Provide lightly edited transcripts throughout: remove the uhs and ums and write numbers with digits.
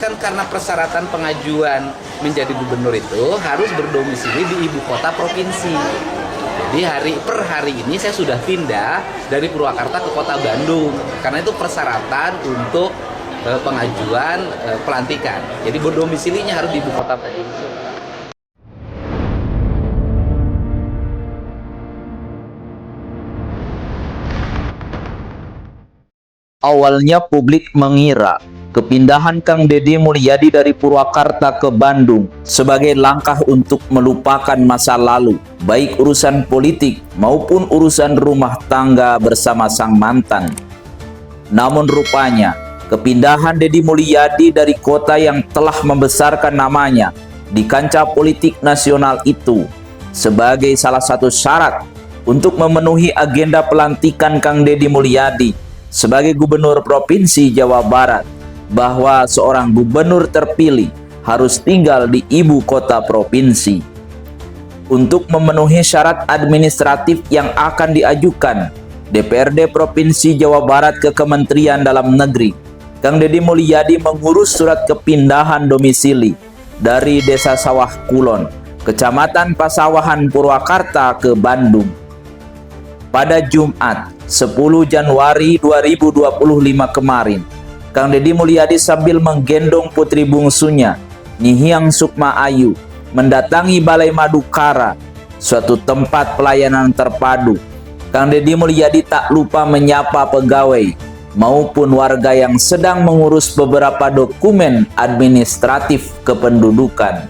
Kan karena persyaratan pengajuan menjadi gubernur itu harus berdomisili di ibu kota provinsi. Jadi per hari ini saya sudah pindah dari Purwakarta ke kota Bandung karena itu persyaratan untuk pengajuan pelantikan. Jadi berdomisilinya harus di ibu kota provinsi. Awalnya publik mengira kepindahan Kang Deddy Mulyadi dari Purwakarta ke Bandung sebagai langkah untuk melupakan masa lalu, baik urusan politik maupun urusan rumah tangga bersama sang mantan. Namun rupanya, kepindahan Deddy Mulyadi dari kota yang telah membesarkan namanya di kancah politik nasional itu sebagai salah satu syarat untuk memenuhi agenda pelantikan Kang Deddy Mulyadi sebagai Gubernur Provinsi Jawa Barat, bahwa seorang gubernur terpilih harus tinggal di ibu kota provinsi. Untuk memenuhi syarat administratif yang akan diajukan DPRD Provinsi Jawa Barat ke Kementerian Dalam Negeri, Kang Deddy Mulyadi mengurus surat kepindahan domisili dari Desa Sawah Kulon, Kecamatan Pasawahan, Purwakarta ke Bandung. Pada Jumat 10 Januari 2025 kemarin, Kang Deddy Mulyadi sambil menggendong putri bungsunya, Nyihyang Sukma Ayu, mendatangi Balai Madukara, suatu tempat pelayanan terpadu. Kang Deddy Mulyadi tak lupa menyapa pegawai maupun warga yang sedang mengurus beberapa dokumen administratif kependudukan.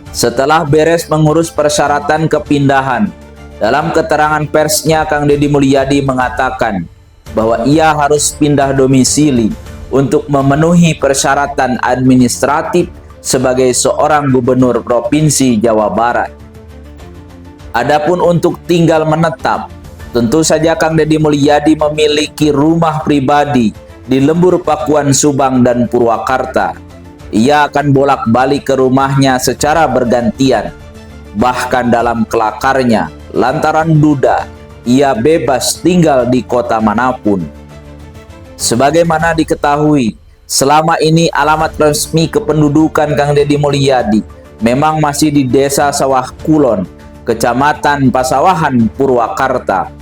Setelah beres mengurus persyaratan kepindahan, dalam keterangan persnya Kang Deddy Mulyadi mengatakan bahwa ia harus pindah domisili untuk memenuhi persyaratan administratif sebagai seorang gubernur Provinsi Jawa Barat. Adapun untuk tinggal menetap, tentu saja Kang Deddy Mulyadi memiliki rumah pribadi di Lembur Pakuan, Subang, dan Purwakarta. Ia akan bolak-balik ke rumahnya secara bergantian. Bahkan dalam kelakarnya, lantaran duda, ia bebas tinggal di kota manapun. Sebagaimana diketahui, selama ini alamat resmi kependudukan Kang Deddy Mulyadi memang masih di Desa Sawah Kulon, Kecamatan Pasawahan, Purwakarta.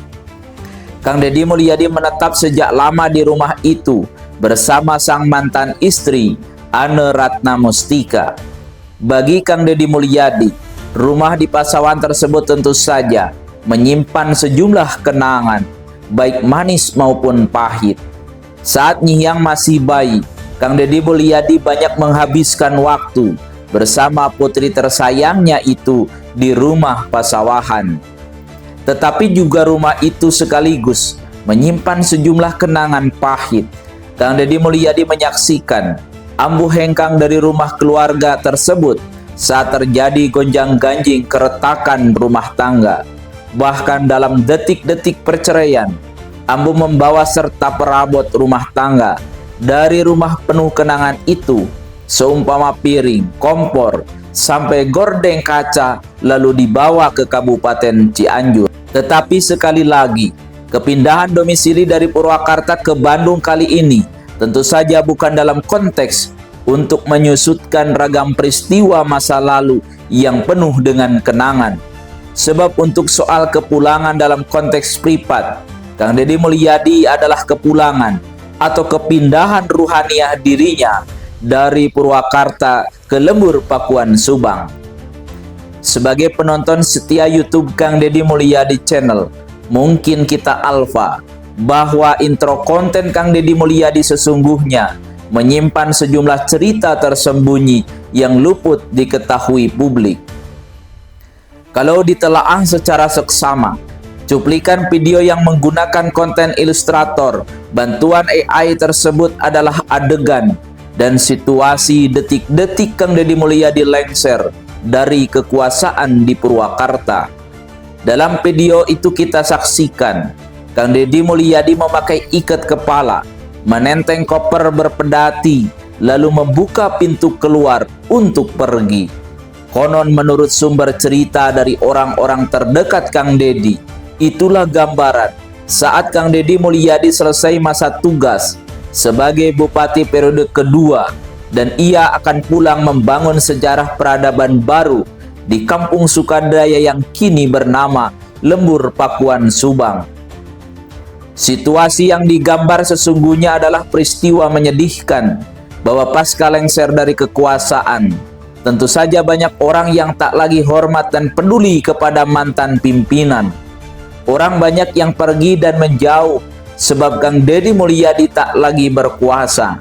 Kang Deddy Mulyadi menetap sejak lama di rumah itu bersama sang mantan istri, Ane Ratna Mustika. Bagi Kang Deddy Mulyadi, rumah di Pasawahan tersebut tentu saja menyimpan sejumlah kenangan, baik manis maupun pahit. Saat Nyihyang masih bayi, Kang Deddy Mulyadi banyak menghabiskan waktu bersama putri tersayangnya itu di rumah Pasawahan. Tetapi juga rumah itu sekaligus menyimpan sejumlah kenangan pahit. Kang Deddy Mulyadi menyaksikan ambuh hengkang dari rumah keluarga tersebut saat terjadi gonjang-ganjing keretakan rumah tangga. Bahkan dalam detik-detik perceraian, ambuh membawa serta perabot rumah tangga dari rumah penuh kenangan itu, seumpama piring, kompor, sampai gordeng kaca, lalu dibawa ke Kabupaten Cianjur. Tetapi sekali lagi, kepindahan domisili dari Purwakarta ke Bandung kali ini tentu saja bukan dalam konteks untuk menyusutkan ragam peristiwa masa lalu yang penuh dengan kenangan. Sebab untuk soal kepulangan dalam konteks privat, Kang Deddy Mulyadi adalah kepulangan atau kepindahan ruhaniah dirinya dari Purwakarta ke Lembur Pakuan, Subang. Sebagai penonton setia YouTube Kang Deddy Mulyadi Channel, mungkin kita alfa bahwa intro konten Kang Deddy Mulyadi sesungguhnya menyimpan sejumlah cerita tersembunyi yang luput diketahui publik. Kalau ditelaah secara seksama, cuplikan video yang menggunakan konten ilustrator bantuan AI tersebut adalah adegan dan situasi detik-detik Kang Deddy Mulyadi lengser dari kekuasaan di Purwakarta. Dalam video itu kita saksikan Kang Deddy Mulyadi memakai ikat kepala, menenteng koper berpedati, lalu membuka pintu keluar untuk pergi. Konon menurut sumber cerita dari orang-orang terdekat Kang Deddy, itulah gambaran saat Kang Deddy Mulyadi selesai masa tugas sebagai Bupati periode kedua dan ia akan pulang membangun sejarah peradaban baru di Kampung Sukadaya yang kini bernama Lembur Pakuan Subang. Situasi yang digambar sesungguhnya adalah peristiwa menyedihkan bahwa pasca lengser dari kekuasaan, tentu saja banyak orang yang tak lagi hormat dan peduli kepada mantan pimpinan. Orang banyak yang pergi dan menjauh sebab Kang Deddy Mulyadi tak lagi berkuasa,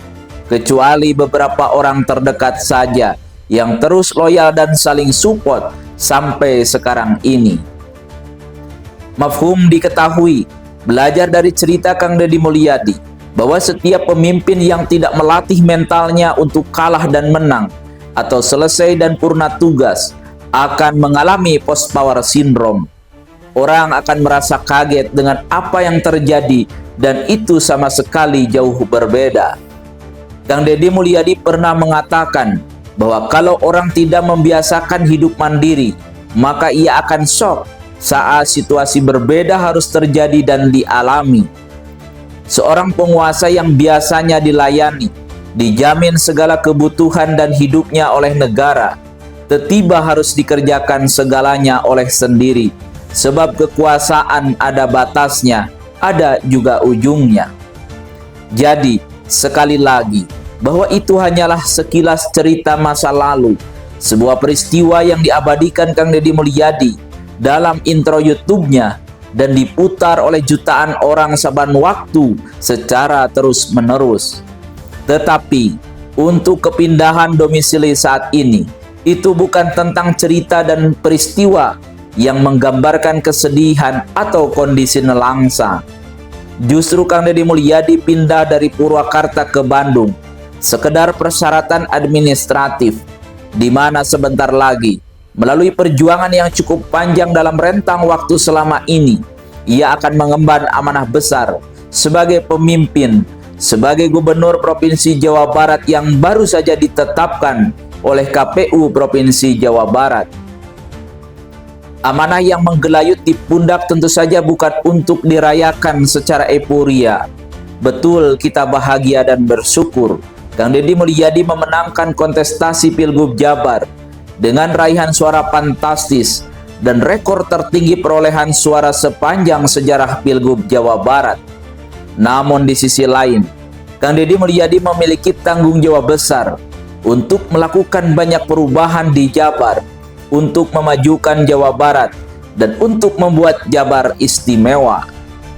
kecuali beberapa orang terdekat saja yang terus loyal dan saling support sampai sekarang ini. Mafhum diketahui, belajar dari cerita Kang Deddy Mulyadi, bahwa setiap pemimpin yang tidak melatih mentalnya untuk kalah dan menang, atau selesai dan purna tugas, akan mengalami post-power syndrome. Orang akan merasa kaget dengan apa yang terjadi dan itu sama sekali jauh berbeda. Kang Deddy Mulyadi pernah mengatakan bahwa kalau orang tidak membiasakan hidup mandiri, maka ia akan shock saat situasi berbeda harus terjadi dan dialami. Seorang penguasa yang biasanya dilayani, dijamin segala kebutuhan dan hidupnya oleh negara, tiba-tiba harus dikerjakan segalanya oleh sendiri. Sebab kekuasaan ada batasnya, ada juga ujungnya. Jadi, sekali lagi, bahwa itu hanyalah sekilas cerita masa lalu, sebuah peristiwa yang diabadikan Kang Deddy Mulyadi dalam intro YouTube-nya dan diputar oleh jutaan orang saban waktu secara terus-menerus. Tetapi, untuk kepindahan domisili saat ini, itu bukan tentang cerita dan peristiwa yang menggambarkan kesedihan atau kondisi nelangsa. Justru Kang Deddy Mulyadi pindah dari Purwakarta ke Bandung sekedar persyaratan administratif, di mana sebentar lagi, melalui perjuangan yang cukup panjang dalam rentang waktu selama ini, ia akan mengemban amanah besar sebagai pemimpin, sebagai Gubernur Provinsi Jawa Barat yang baru saja ditetapkan oleh KPU Provinsi Jawa Barat. Amanah yang menggelayut di pundak tentu saja bukan untuk dirayakan secara euforia. Betul, kita bahagia dan bersyukur Kang Deddy Mulyadi memenangkan kontestasi Pilgub Jabar dengan raihan suara fantastis dan rekor tertinggi perolehan suara sepanjang sejarah Pilgub Jawa Barat. Namun di sisi lain, Kang Deddy Mulyadi memiliki tanggung jawab besar untuk melakukan banyak perubahan di Jabar, untuk memajukan Jawa Barat, dan untuk membuat Jabar istimewa.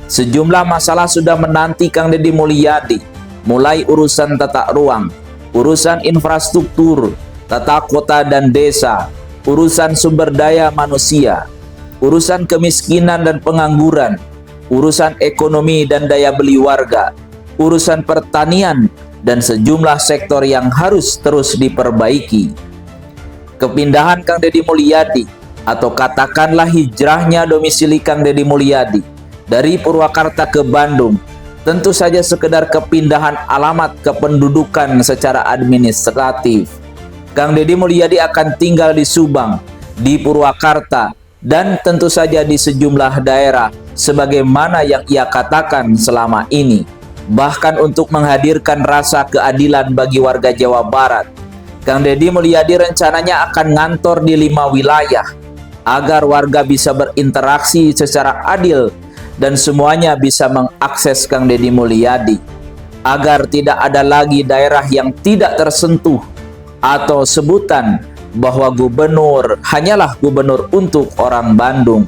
Sejumlah masalah sudah menanti Kang Deddy Mulyadi, mulai urusan tata ruang, urusan infrastruktur, tata kota dan desa, urusan sumber daya manusia, urusan kemiskinan dan pengangguran, urusan ekonomi dan daya beli warga, urusan pertanian, dan sejumlah sektor yang harus terus diperbaiki. Kepindahan Kang Deddy Mulyadi, atau katakanlah hijrahnya domisili Kang Deddy Mulyadi dari Purwakarta ke Bandung, tentu saja sekedar kepindahan alamat kependudukan secara administratif. Kang Deddy Mulyadi akan tinggal di Subang, di Purwakarta, dan tentu saja di sejumlah daerah sebagaimana yang ia katakan selama ini. Bahkan untuk menghadirkan rasa keadilan bagi warga Jawa Barat, Kang Deddy Mulyadi rencananya akan ngantor di 5 wilayah agar warga bisa berinteraksi secara adil dan semuanya bisa mengakses Kang Deddy Mulyadi, agar tidak ada lagi daerah yang tidak tersentuh atau sebutan bahwa gubernur hanyalah gubernur untuk orang Bandung.